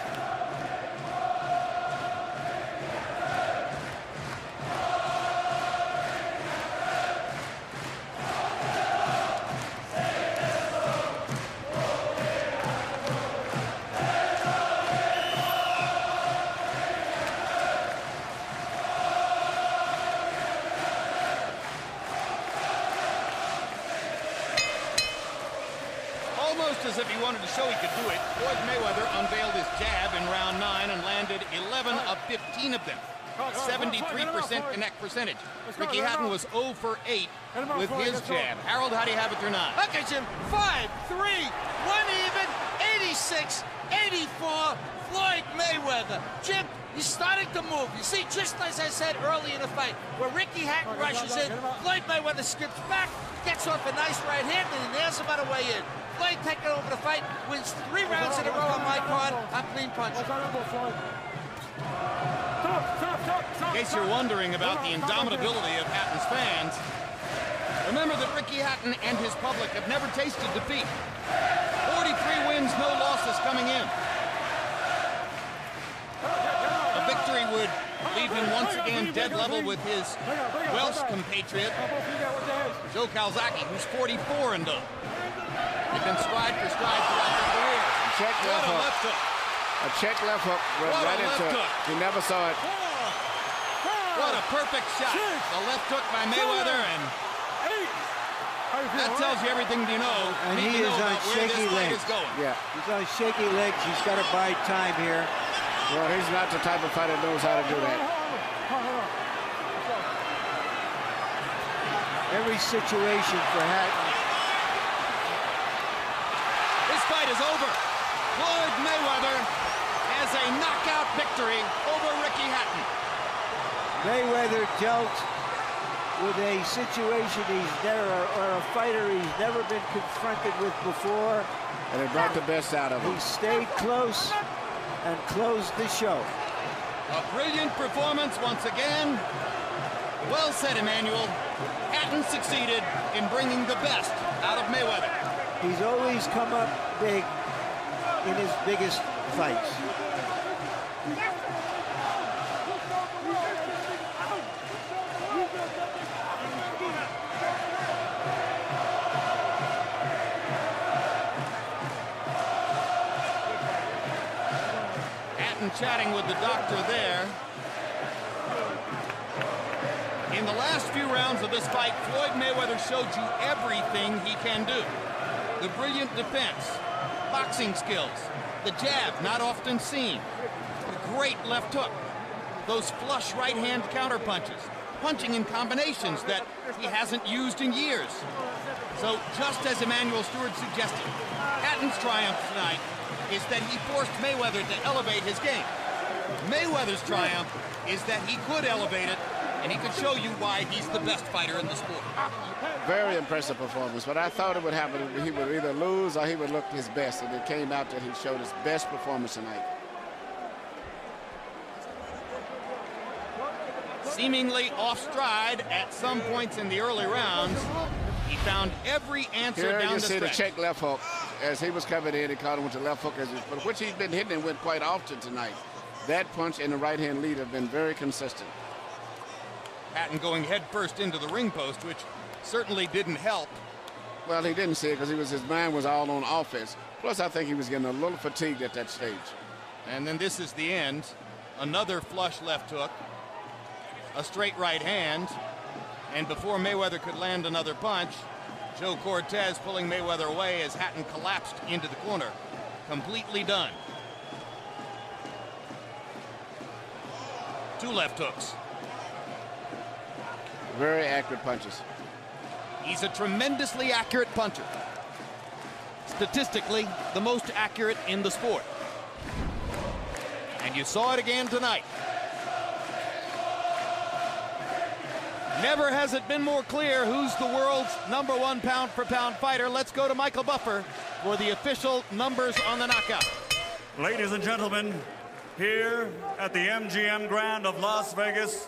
Almost as if he wanted to show he could do it, Floyd Mayweather unveiled his jab in round 9 and landed 11 of 15 of them. 73% connect percentage. Ricky Hatton was 0 for 8 with his jab. Harold, how do you have it through 9? Okay, Jim. 5, 3, 1 even, 86, 84, Floyd Mayweather. Jim, he's starting to move. You see, just as I said early in the fight, where Ricky Hatton rushes in, Floyd Mayweather skips back, gets off a nice right hand, and he nails him on the way in. Floyd taking over the fight, wins 3 rounds in a row on my card. I'm clean punching. In case you're wondering about the indomitability of Hatton's fans, remember that Ricky Hatton and his public have never tasted defeat. 43 wins, no losses coming in. A victory would leave him once again dead level with his Welsh compatriot, Joe Calzaghe, who's 44 and 0. They've been stride for stride throughout their career. Check left hook. A check left hook right into it. He never saw it. What a perfect shot. The left hook by Mayweather, and that tells you everything you know. And he is on shaky legs. Yeah. He's on shaky legs. He's got to bide time here. Well, he's not the type of fighter that knows how to do that. Every situation for Hatton. This fight is over. Floyd Mayweather has a knockout victory over Ricky Hatton. Mayweather dealt with a situation or a fighter he's never been confronted with before. And it brought the best out of him. He stayed close and closed the show. A brilliant performance once again. Well said, Emmanuel. Hatton succeeded in bringing the best out of Mayweather. He's always come up big in his biggest fights. Hatton chatting with the doctor there. In the last few rounds of this fight, Floyd Mayweather showed you everything he can do. The brilliant defense, boxing skills, the jab, not often seen, the great left hook, those flush right-hand counter punches, punching in combinations that he hasn't used in years. So just as Emmanuel Stewart suggested, Hatton's triumph tonight is that he forced Mayweather to elevate his game. Mayweather's triumph is that he could elevate it, and he could show you why he's the best fighter in the sport. Very impressive performance, but I thought it would happen. He would either lose or he would look his best, and it came out that he showed his best performance tonight. Seemingly off stride at some points in the early rounds, he found every answer Here down you the see stretch. the check left hook. As he was coming in, he caught him with the left hook, but which he's been hitting and went quite often tonight. That punch and the right-hand lead have been very consistent. Hatton going head first into the ring post, which certainly didn't help. Well, he didn't see it because his mind was all on offense. Plus, I think he was getting a little fatigued at that stage. And then this is the end. Another flush left hook. A straight right hand. And before Mayweather could land another punch, Joe Cortez pulling Mayweather away as Hatton collapsed into the corner. Completely done. Two left hooks. Very accurate punches. He's a tremendously accurate puncher. Statistically, the most accurate in the sport. And you saw it again tonight. Never has it been more clear who's the world's #1 pound-for-pound fighter. Let's go to Michael Buffer for the official numbers on the knockout. Ladies and gentlemen, here at the MGM Grand of Las Vegas,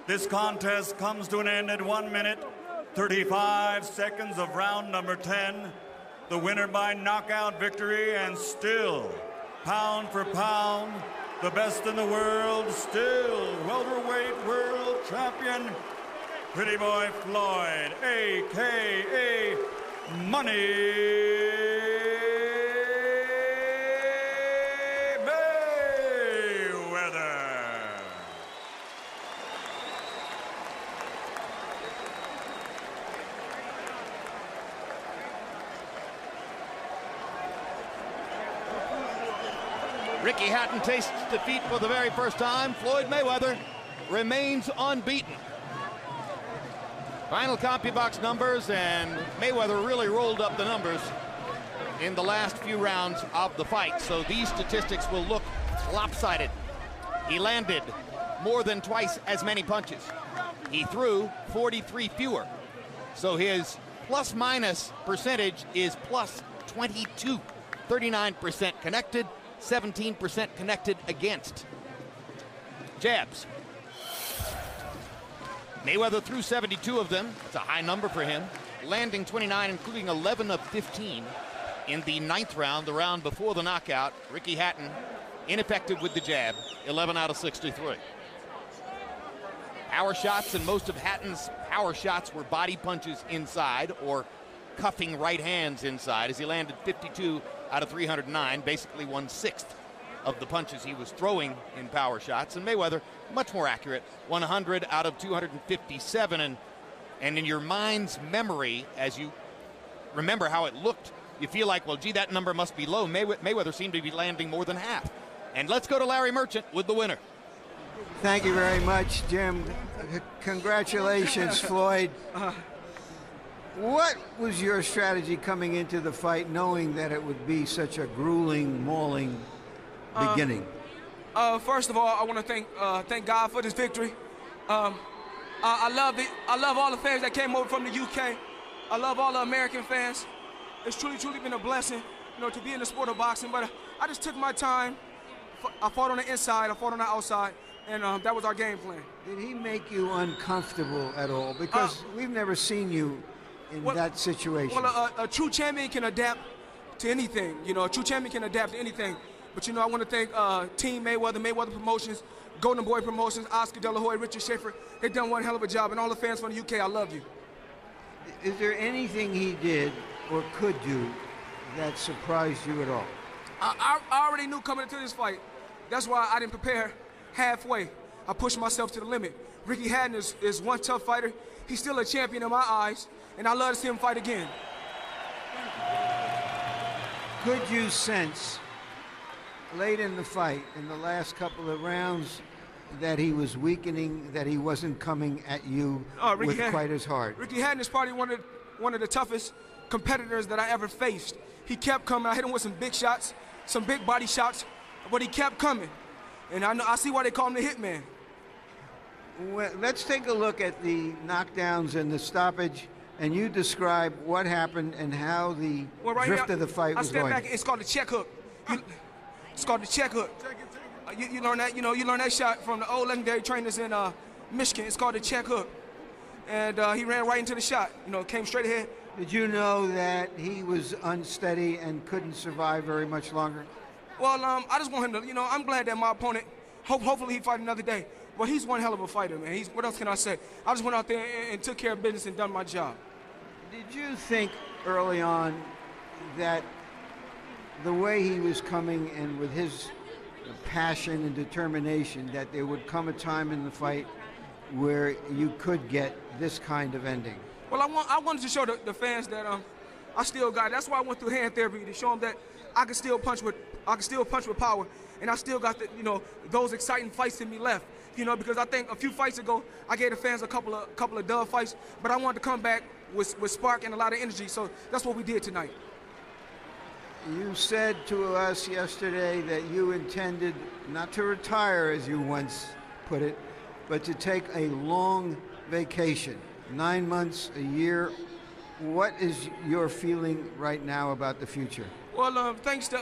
this contest comes to an end at 1 minute, 35 seconds of round number 10. The winner by knockout victory, and still, pound for pound, the best in the world, still welterweight world champion, Pretty Boy Floyd, a.k.a. Money Mayweather. Ricky Hatton tastes defeat for the very first time. Floyd Mayweather remains unbeaten. Final CompuBox numbers, and Mayweather really rolled up the numbers in the last few rounds of the fight, so these statistics will look lopsided. He landed more than twice as many punches. He threw 43 fewer, so his plus-minus percentage is plus 22. 39% connected, 17% connected against. Jabs. Mayweather threw 72 of them. It's a high number for him. Landing 29, including 11 of 15 in the 9th round, the round before the knockout. Ricky Hatton, ineffective with the jab, 11 out of 63. Power shots, and most of Hatton's power shots were body punches inside or cuffing right hands inside, as he landed 52 out of 309, basically 1/6 of the punches he was throwing in power shots. And Mayweather, much more accurate, 100 out of 257. And in your mind's memory, as you remember how it looked, you feel like, well, gee, that number must be low. Mayweather seemed to be landing more than half. And let's go to Larry Merchant with the winner. Thank you very much, Jim. Congratulations, Floyd. What was your strategy coming into the fight, knowing that it would be such a grueling, mauling beginning? First of all, I want to thank God for this victory. I love all the fans that came over from the UK. I love all the American fans. It's truly been a blessing, to be in the sport of boxing. But I just took my time. I fought on the inside, I fought on the outside, and that was our game plan. Did he make you uncomfortable at all? Because we've never seen you in that situation. Well, a true champion can adapt to anything. A true champion can adapt to anything. But, I want to thank Team Mayweather Promotions, Golden Boy Promotions, Oscar De La Hoya, Richard Schaefer. They've done one hell of a job. And all the fans from the UK, I love you. Is there anything he did or could do that surprised you at all? I already knew coming into this fight. That's why I didn't prepare halfway. I pushed myself to the limit. Ricky Hatton is one tough fighter. He's still a champion in my eyes, and I love to see him fight again. Could you sense late in the fight, in the last couple of rounds, that he was weakening, that he wasn't coming at you with quite as hard? Ricky Hatton is probably one of the toughest competitors that I ever faced. He kept coming. I hit him with some big shots, some big body shots, but he kept coming. And I see why they call him the Hitman. Well, let's take a look at the knockdowns and the stoppage, and you describe what happened and how the drift of the fight was going. Back, it's called the check hook. It's called the check hook. You learn that, you learn that shot from the old legendary trainers in Michigan. It's called the check hook. And he ran right into the shot, came straight ahead. Did you know that he was unsteady and couldn't survive very much longer? Well, I just want him to, I'm glad that my opponent, hopefully he fight another day. But he's one hell of a fighter, man. What else can I say? I just went out there and took care of business and done my job. Did you think early on that the way he was coming and with his passion and determination that there would come a time in the fight where you could get this kind of ending? Well, I wanted to show the fans that I still got it. That's why I went through hand therapy, to show them that I can still punch with power, and I still got those exciting fights in me left. Because I think a few fights ago I gave the fans a couple of dub fights, but I wanted to come back with spark and a lot of energy. So that's what we did tonight. You said to us yesterday that you intended not to retire, as you once put it, but to take a long vacation, 9 months, a year. What is your feeling right now about the future? Well, thanks to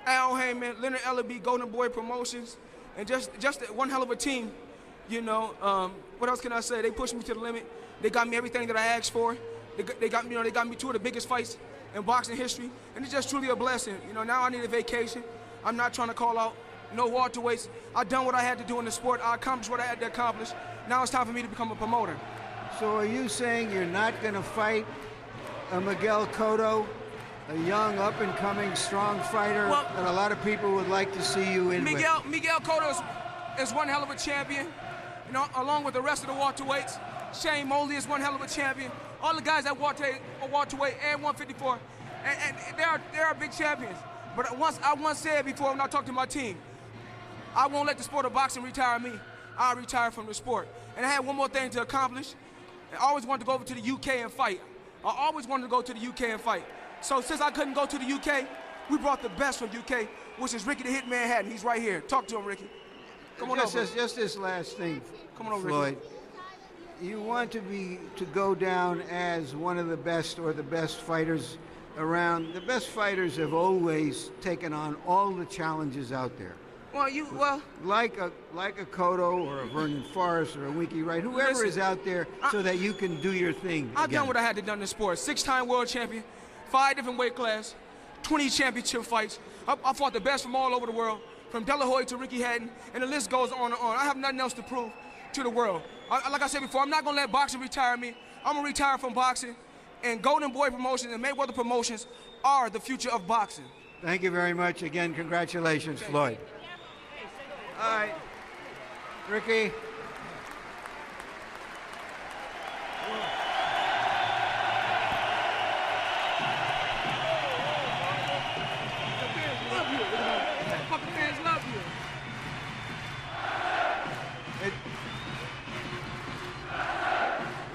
Al Heyman, Leonard Ellaby, Golden Boy Promotions, and just one hell of a team. What else can I say? They pushed me to the limit. They got me everything that I asked for. They got me two of the biggest fights in boxing history, and it's just truly a blessing. Now I need a vacation. I'm not trying to call out no welterweights. I've done what I had to do in the sport. I accomplished what I had to accomplish. Now it's time for me to become a promoter. So are you saying you're not going to fight a Miguel Cotto, a young, up-and-coming, strong fighter that a lot of people would like to see you in Miguel Cotto is one hell of a champion, along with the rest of the welterweights. Shane Mosley is one hell of a champion. All the guys at welterweight and 154, and they are big champions. But I once said before when I talked to my team, I won't let the sport of boxing retire me. I'll retire from the sport. And I had one more thing to accomplish. I always wanted to go over to the UK and fight. I always wanted to go to the UK and fight. So since I couldn't go to the UK, we brought the best from UK, which is Ricky the Hitman Hatton. He's right here. Talk to him, Ricky. Come on over. Just this last thing, come on over, Floyd. Ricky. You want to go down as one of the best or the best fighters around. The best fighters have always taken on all the challenges out there. Like a Cotto or a Vernon Forrest or a Winky Wright, whoever is out there, so that you can do your thing. I've done what I had to do in the sport. 6-time world champion, 5 different weight classes, 20 championship fights. I fought the best from all over the world, from De La Hoya to Ricky Hatton, and the list goes on and on. I have nothing else to prove to the world. Like I said before, I'm not going to let boxing retire me. I'm going to retire from boxing, and Golden Boy Promotions and Mayweather Promotions are the future of boxing. Thank you very much. Again, congratulations, Floyd. All right, Ricky. Fucking fans love you.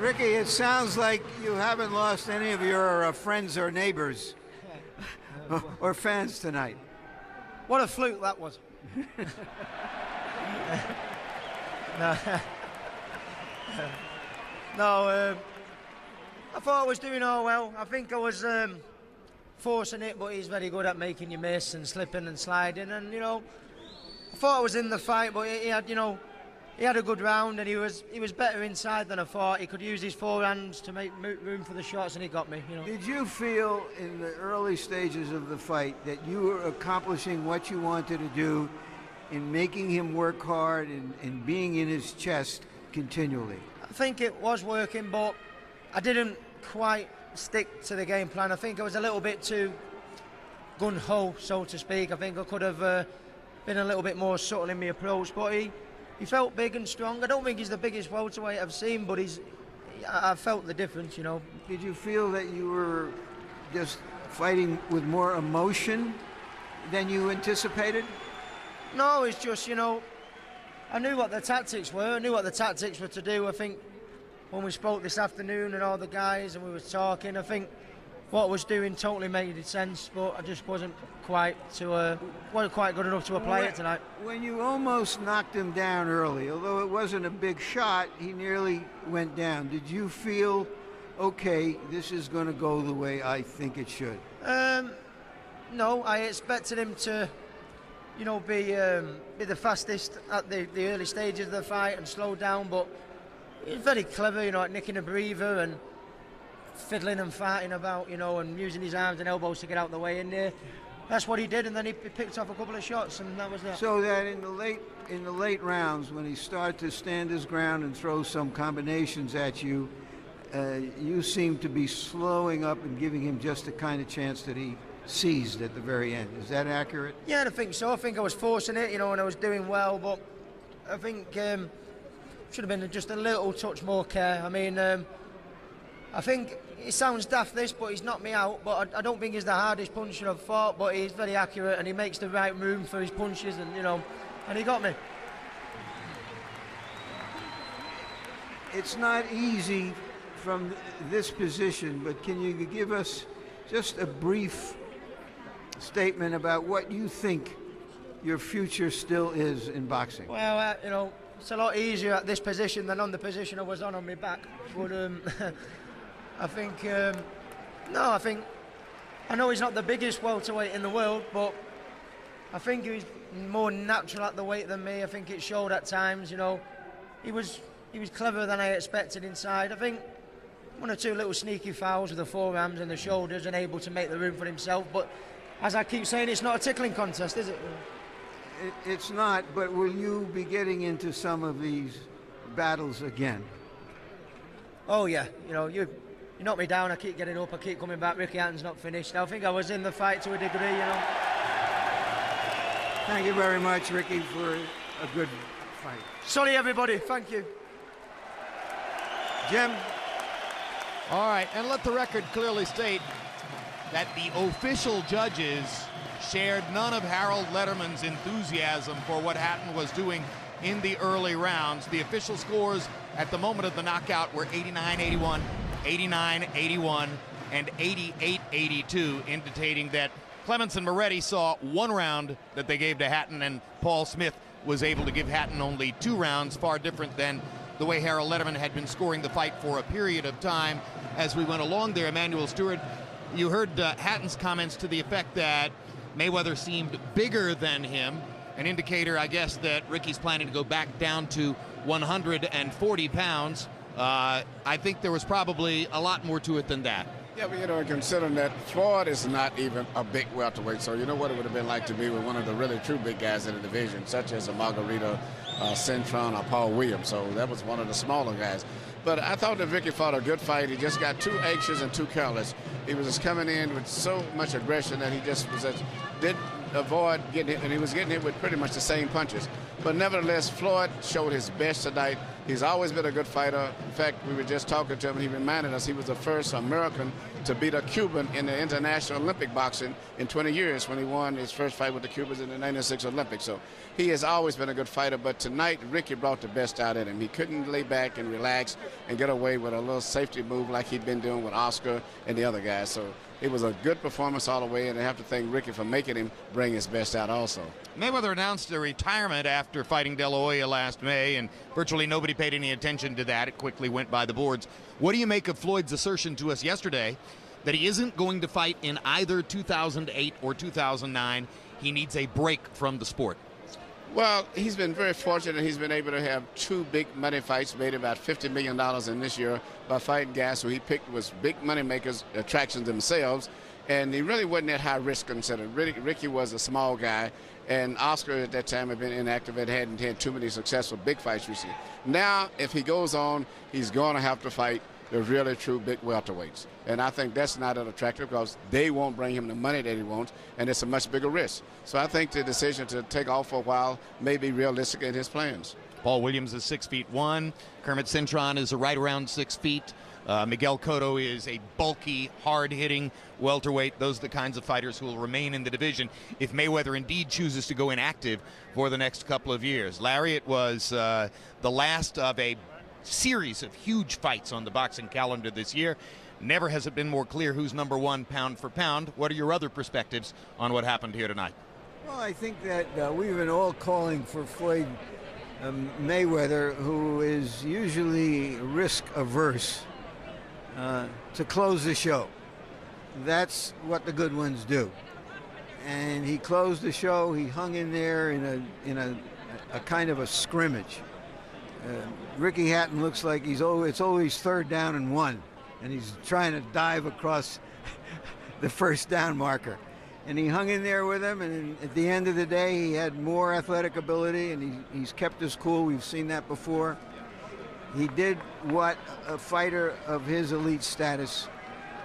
Ricky, it sounds like you haven't lost any of your friends or neighbors or fans tonight. What a fluke that was. No, I thought I was doing all well. I think I was forcing it, but he's very good at making you miss and slipping and sliding. And I thought I was in the fight, but he had, he had a good round, and he was better inside than I thought. He could use his forehands to make room for the shots, and he got me. Did you feel in the early stages of the fight that you were accomplishing what you wanted to do in making him work hard and being in his chest continually? I think it was working, but I didn't quite stick to the game plan. I think I was a little bit too gun-ho, so to speak. I think I could have been a little bit more subtle in my approach, but he felt big and strong. I don't think he's the biggest welterweight I've seen, but I felt the difference, Did you feel that you were just fighting with more emotion than you anticipated? No, it's just, I knew what the tactics were. I knew what the tactics were to do. I think when we spoke this afternoon and all the guys and we were talking, I think what I was doing totally made sense, but I just wasn't quite good enough to apply it tonight. When you almost knocked him down early, although it wasn't a big shot, he nearly went down. Did you feel, okay, this is going to go the way I think it should? No, I expected him to, you know, be the fastest at the early stages of the fight and slow down, but he's very clever, you know, at nicking a breather and fiddling and farting about, you know, and using his arms and elbows to get out of the way. And that's what he did, and then he picked off a couple of shots, and that was that. So that in the late rounds, when he started to stand his ground and throw some combinations at you, you seemed to be slowing up and giving him just the kind of chance that he seized at the very end. Is that accurate? Yeah, I think so. I think I was forcing it, you know, and I was doing well, but I think should have been just a little touch more care. I mean, I think it sounds daft this, but he's knocked me out, but I don't think he's the hardest puncher I've fought, but he's very accurate and he makes the right room for his punches, and, you know, and he got me. It's not easy from this position, but can you give us just a brief statement about what you think your future still is in boxing? Well, you know, it's a lot easier at this position than on the position I was on my back. But I think, I know he's not the biggest welterweight in the world, but I think he's more natural at the weight than me. I think it showed at times, you know. He was cleverer than I expected inside. I think one or two little sneaky fouls with the forearms and the shoulders and able to make the room for himself. But as I keep saying, it's not a tickling contest, is it? It's not, but will you be getting into some of these battles again? Oh, yeah. You know, you knock me down, I keep getting up, I keep coming back. Ricky Hatton's not finished. I think I was in the fight to a degree, you know. Thank you very much, Ricky, for a good fight. Sorry, everybody. Thank you. Jim? All right, and let the record clearly state that the official judges shared none of Harold Letterman's enthusiasm for what Hatton was doing in the early rounds. The official scores at the moment of the knockout were 89-81, 89-81, and 88-82, indicating that Clements and Moretti saw one round that they gave to Hatton, and Paul Smith was able to give Hatton only 2 rounds, far different than the way Harold Letterman had been scoring the fight for a period of time. As we went along there, Emmanuel Stewart, you heard Hatton's comments to the effect that Mayweather seemed bigger than him, an indicator, I guess, that Ricky's planning to go back down to 140 pounds. I think there was probably a lot more to it than that. Yeah, but, you know, considering that Floyd is not even a big welterweight, so you know what it would have been like to be with one of the really true big guys in the division, such as a Margarita Cintron or Paul Williams. So that was one of the smaller guys. But I thought that Ricky fought a good fight. He just got too anxious and too careless. He was just coming in with so much aggression that he just didn't avoid getting hit, and he was getting hit with pretty much the same punches. But nevertheless, Floyd showed his best tonight. He's always been a good fighter. In fact, we were just talking to him, and he reminded us he was the first American to beat a Cuban in the International Olympic boxing in 20 years when he won his first fight with the Cubans in the 96 Olympics. So he has always been a good fighter, but tonight Ricky brought the best out in him. He couldn't lay back and relax and get away with a little safety move like he'd been doing with Oscar and the other guys. So it was a good performance all the way, and I have to thank Ricky for making him bring his best out also. Mayweather announced a retirement after fighting De La Hoya last May, and virtually nobody paid any attention to that. It quickly went by the boards. What do you make of Floyd's assertion to us yesterday that he isn't going to fight in either 2008 or 2009? He needs a break from the sport. Well, he's been very fortunate. He's been able to have 2 big money fights, made about $50 million in this year by fighting guys who he picked was big money makers, attractions themselves, and he really wasn't that high risk considered. Ricky was a small guy, and Oscar at that time had been inactive and hadn't had too many successful big fights recently. Now, if he goes on, he's going to have to fight the really true big welterweights. And I think that's not attractive because they won't bring him the money that he wants, and it's a much bigger risk. So I think the decision to take off for a while may be realistic in his plans. Paul Williams is 6'1". Kermit Cintron is right around 6 feet. Miguel Cotto is a bulky, hard-hitting welterweight. Those are the kinds of fighters who will remain in the division if Mayweather indeed chooses to go inactive for the next couple of years. Larry, it was the last of a series of huge fights on the boxing calendar this year. Never has it been more clear who's number one pound for pound. What are your other perspectives on what happened here tonight? Well, I think that we've been all calling for Floyd Mayweather, who is usually risk-averse, to close the show. That's what the good ones do. And he closed the show. He hung in there in a kind of a scrimmage. Ricky Hatton looks like it's always 3rd down and 1, and he's trying to dive across the 1st down marker. And he hung in there with him, and at the end of the day, he had more athletic ability, and he's kept his cool. We've seen that before. He did what a fighter of his elite status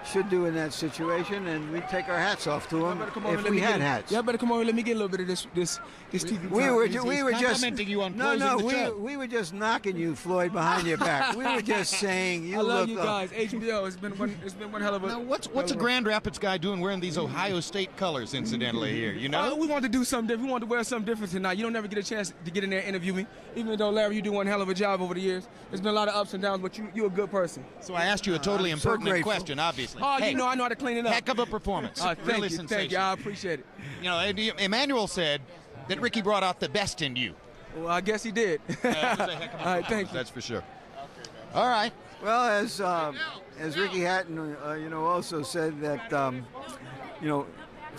should do in that situation, and we take our hats off to him if we had hats. Y'all better come on and let me get a little bit of this TV. We were just complimenting you on closing the show. we were just knocking you, Floyd, behind your back. We were just saying you I love look you guys. HBO, it's been one hell of a. Now, what's a Grand Rapids guy doing wearing these Ohio State colors, incidentally, here? You know, we wanted to do something different. We wanted to wear something different tonight. You don't never get a chance to get in there and interview me, even though Larry, you do one hell of a job over the years. There's been a lot of ups and downs, but you're a good person. So I asked you a totally impertinent question, obviously. Oh, hey, you know I know how to clean it up. Heck of a performance. Thank you. I appreciate it. You know, Emmanuel said that Ricky brought out the best in you. Well, I guess he did. It was a heck of a All right, thank you. That's for sure. All right. Well, as Ricky Hatton, also said that,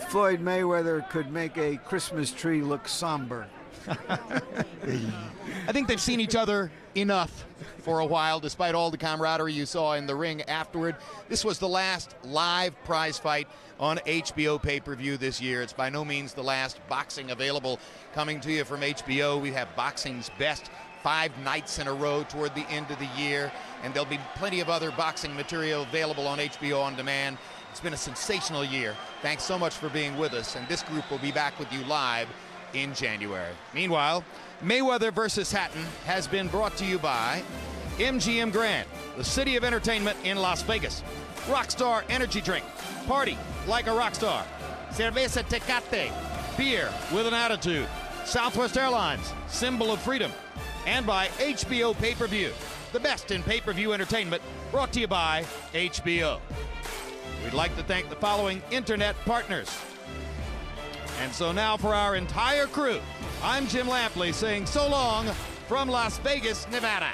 Floyd Mayweather could make a Christmas tree look somber. I think they've seen each other enough for a while, despite all the camaraderie you saw in the ring afterward. This was the last live prize fight on HBO pay-per-view this year. It's by no means the last boxing available coming to you from HBO. We have boxing's best 5 nights in a row toward the end of the year, and there'll be plenty of other boxing material available on HBO On Demand. It's been a sensational year. Thanks so much for being with us, and this group will be back with you live in January. Meanwhile, Mayweather versus Hatton has been brought to you by MGM Grand, the city of entertainment in Las Vegas. Rockstar Energy Drink. Party like a rock star. Cerveza Tecate. Beer with an attitude. Southwest Airlines, symbol of freedom. And by HBO Pay-Per-View, the best in pay-per-view entertainment, brought to you by HBO. We'd like to thank the following internet partners. And so now for our entire crew, I'm Jim Lampley saying so long from Las Vegas, Nevada.